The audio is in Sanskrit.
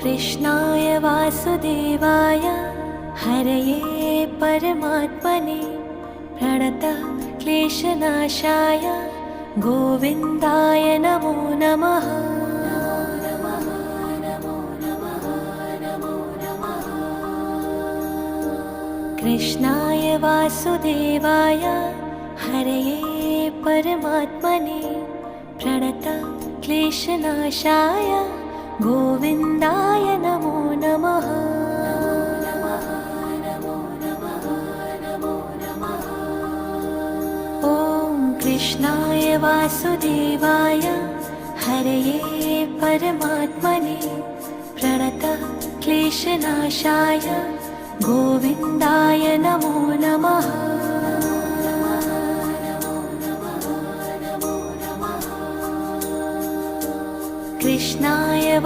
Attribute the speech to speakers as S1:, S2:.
S1: कृष्णाय वासुदेवाय हरये परमात्मने प्रणतः क्लेशनाशाय गोविन्दाय नमो नमः। कृष्णाय वासुदेवाय हरये परमात्मने प्रणतः क्लेशनाशाय गोविन्दाय नमो नमः। ॐ कृष्णाय वासुदेवाय हरये परमात्मने प्रणतः क्लेशनाशाय गोविन्दाय नमो नमः। कृष्णाय